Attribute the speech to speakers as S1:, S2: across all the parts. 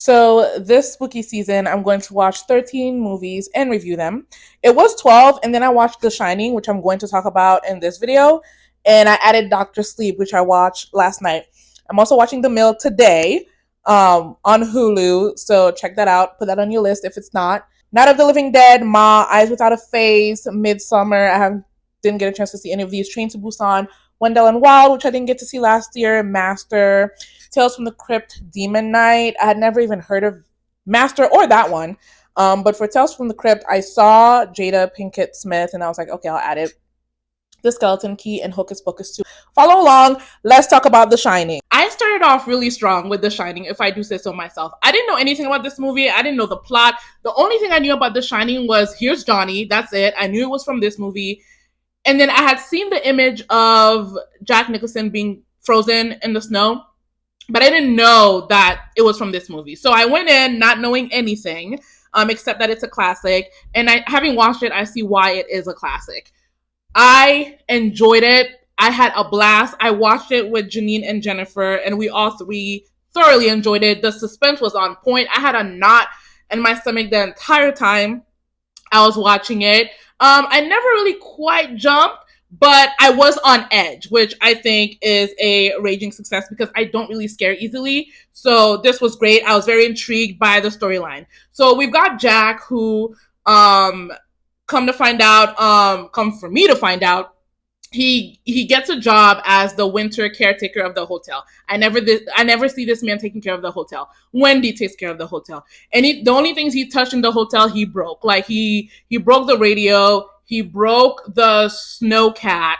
S1: So this spooky season, I'm going to watch 13 movies and review them. It was 12, and then I watched The Shining, which I'm going to talk about in this video, and I added Doctor Sleep, which I watched last night. I'm also watching The Mill today on Hulu, so check that out. Put that on your list if it's not. Night of the Living Dead, Ma, Eyes Without a Face, Midsummer. Didn't get a chance to see any of these. Train to Busan, Wendell and Wild, which I didn't get to see last year, Master, Tales from the Crypt, Demon Knight. I had never even heard of Master or that one. But for Tales from the Crypt, I saw Jada Pinkett Smith and I was like, okay, I'll add it. The Skeleton Key and Hocus Pocus 2. Follow along. Let's talk about The Shining. I started off really strong with The Shining, if I do say so myself. I didn't know anything about this movie. I didn't know the plot. The only thing I knew about The Shining was here's Johnny. That's it. I knew it was from this movie. And then I had seen the image of Jack Nicholson being frozen in the snow, but I didn't know that it was from this movie. So I went in not knowing anything, except that it's a classic. And having watched it, I see why it is a classic. I enjoyed it. I had a blast. I watched it with Janine and Jennifer, and we all three thoroughly enjoyed it. The suspense was on point. I had a knot in my stomach the entire time I was watching it. I never really quite jumped, but I was on edge, which I think is a raging success because I don't really scare easily. So this was great. I was very intrigued by the storyline. So we've got Jack, who come for me to find out, he gets a job as the winter caretaker of the hotel. I never see this man taking care of the hotel. Wendy takes care of the hotel, and the only things he touched in the hotel he broke. Like he broke the radio, he broke the snow cat.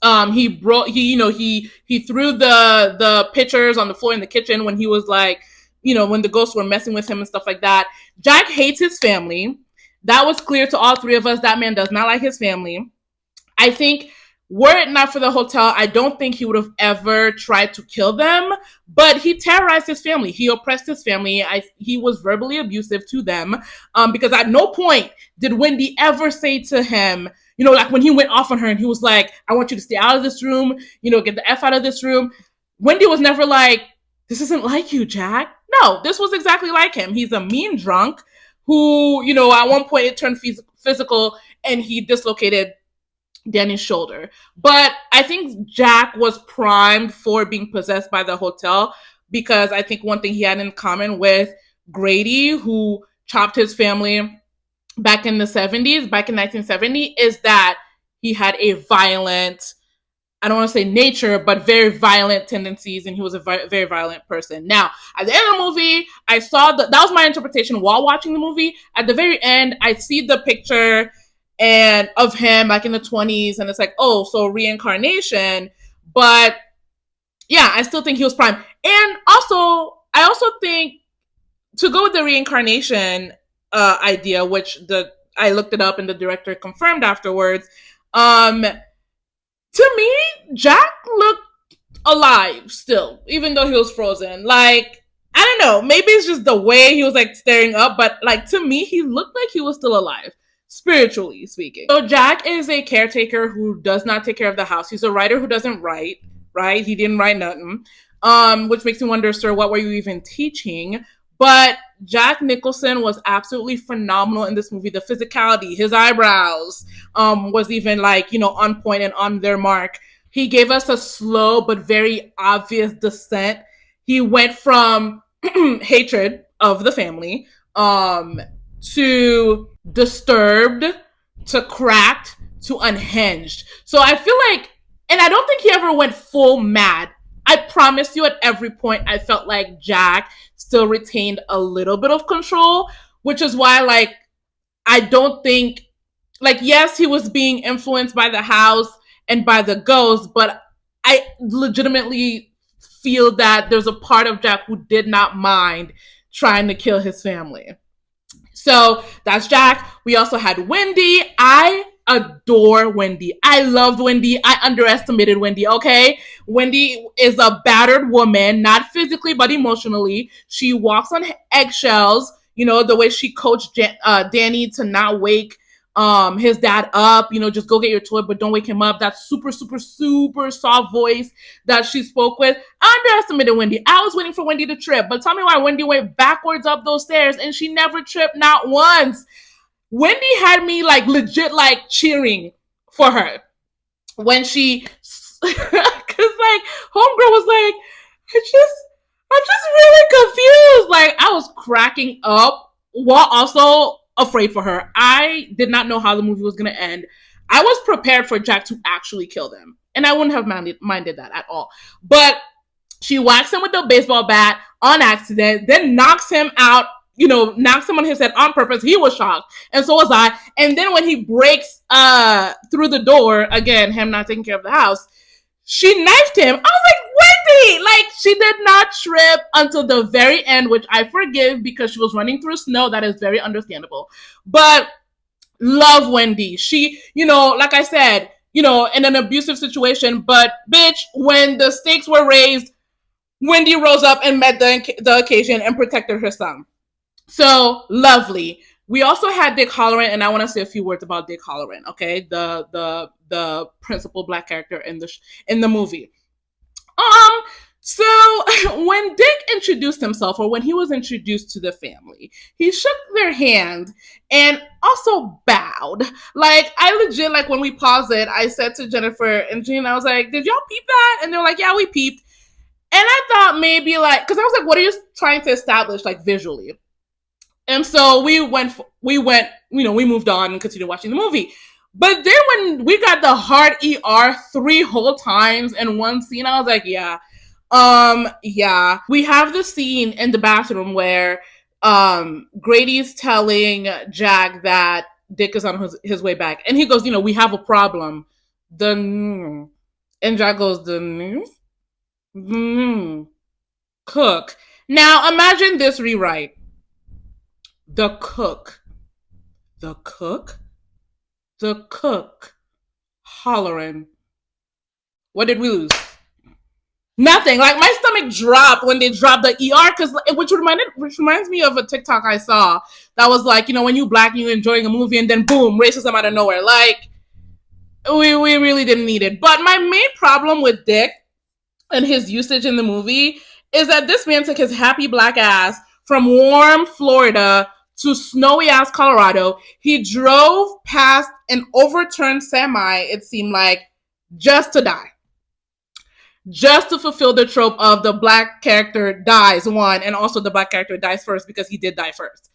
S1: He threw the pitchers on the floor in the kitchen when he was like, when the ghosts were messing with him and stuff like that. Jack hates his family. That was clear to all three of us. That man does not like his family. I think were it not for the hotel, I don't think he would have ever tried to kill them, but he terrorized his family. He oppressed his family. He was verbally abusive to them, because at no point did Wendy ever say to him, like when he went off on her and he was like, I want you to stay out of this room, get the F out of this room. Wendy was never like, this isn't like you, Jack. No, this was exactly like him. He's a mean drunk who, at one point it turned physical and he dislocated Danny's shoulder. But I think Jack was primed for being possessed by the hotel because I think one thing he had in common with Grady, who chopped his family back in 1970, is that he had a violent, I don't want to say nature, but very violent tendencies, and he was a very violent person. Now, at the end of the movie, I saw that was my interpretation while watching the movie. At the very end, I see the picture and of him like in the 20s, and it's like, oh, so reincarnation. But yeah, I still think he was prime. And I also think to go with the reincarnation idea, which I looked it up and the director confirmed afterwards. To me, Jack looked alive still, even though he was frozen. Like, I don't know, maybe it's just the way he was like staring up, but like to me, he looked like he was still alive, spiritually speaking. So Jack is a caretaker who does not take care of the house. He's a writer who doesn't write, right? He didn't write nothing. Which makes me wonder, sir, what were you even teaching? But Jack Nicholson was absolutely phenomenal in this movie. The physicality, his eyebrows, was even like, on point and on their mark. He gave us a slow but very obvious descent. He went from hatred of the family, to disturbed, to cracked, to unhinged. So I feel like, and I don't think he ever went full mad. I promise you, at every point, I felt like Jack still retained a little bit of control, which is why, like, I don't think, like, yes, he was being influenced by the house and by the ghost, but I legitimately feel that there's a part of Jack who did not mind trying to kill his family. So that's Jack. We also had Wendy. I adore Wendy. I loved Wendy. I underestimated Wendy, okay? Wendy is a battered woman, not physically, but emotionally. She walks on eggshells, the way she coached Danny to not wake his dad up, just go get your toy, but don't wake him up. That super, super, super soft voice that she spoke with. I underestimated Wendy. I was waiting for Wendy to trip, but tell me why Wendy went backwards up those stairs and she never tripped, not once. Wendy had me like legit like cheering for her when she, because like homegirl was like, I'm just really confused. Like I was cracking up while also afraid for her. I did not know how the movie was gonna end. I was prepared for Jack to actually kill them, and I wouldn't have minded that at all. But she whacks him with the baseball bat on accident, then knocks him out, knocks him on his head on purpose. He was shocked, and so was I. And then when he breaks through the door, again, him not taking care of the house, she knifed him. I was like, Wendy! Like, she did not trip until the very end, which I forgive because she was running through snow. That is very understandable. But love Wendy. She, like I said, in an abusive situation, but bitch, when the stakes were raised, Wendy rose up and met the occasion and protected her son. So lovely. We also had Dick Halloran, and I want to say a few words about Dick Halloran. Okay, the principal black character in the movie. So when Dick introduced himself, or when he was introduced to the family, he shook their hand and also bowed. Like I legit, like when we paused it, I said to Jennifer and Jean, I was like, "Did y'all peep that?" And they were like, "Yeah, we peeped." And I thought maybe like, because I was like, what are you trying to establish like visually? And so we moved on and continued watching the movie. But then when we got the hard ER 3 whole times in one scene, I was like, yeah. Yeah. We have the scene in the bathroom where Grady's telling Jack that Dick is on his way back. And he goes, we have a problem. And Jack goes, cook. Now imagine this rewrite. The cook. The cook? The cook. Hollering. What did we lose? Nothing. Like my stomach dropped when they dropped the ER, because which reminds me of a TikTok I saw that was like, when you black and you enjoying a movie and then boom, racism out of nowhere. Like we really didn't need it. But my main problem with Dick and his usage in the movie is that this man took his happy black ass from warm Florida to snowy ass Colorado. He drove past an overturned semi, it seemed like, just to die. Just to fulfill the trope of the black character dies, one, and also the black character dies first because he did die first.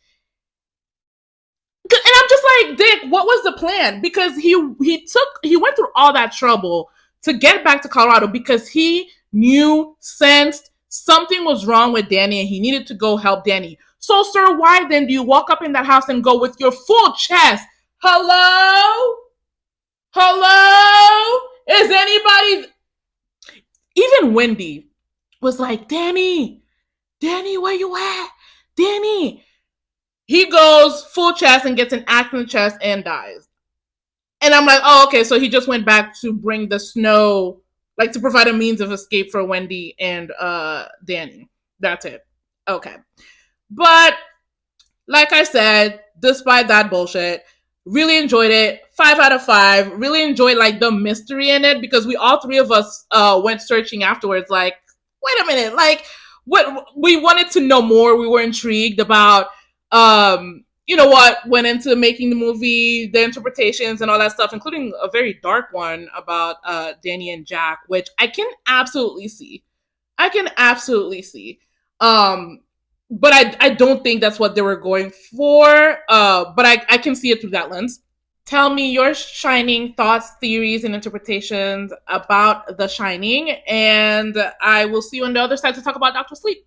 S1: And I'm just like, Dick, what was the plan? Because he went through all that trouble to get back to Colorado because he knew, sensed something was wrong with Danny and he needed to go help Danny. So, sir, why then do you walk up in that house and go with your full chest? Hello? Hello? Is anybody... Even Wendy was like, Danny, where you at? Danny. He goes full chest and gets an axe in the chest and dies. And I'm like, oh, okay, so he just went back to bring the snow, like to provide a means of escape for Wendy and Danny. That's it. Okay. But like I said, despite that bullshit, really enjoyed it. 5 out of 5. Really enjoyed like the mystery in it because we all three of us went searching afterwards. Like, wait a minute, like what we wanted to know more. We were intrigued about what went into making the movie, the interpretations and all that stuff, including a very dark one about Danny and Jack, which I can absolutely see. But I don't think that's what they were going for. But I can see it through that lens. Tell me your shining thoughts, theories, and interpretations about The Shining, and I will see you on the other side to talk about Dr. Sleep.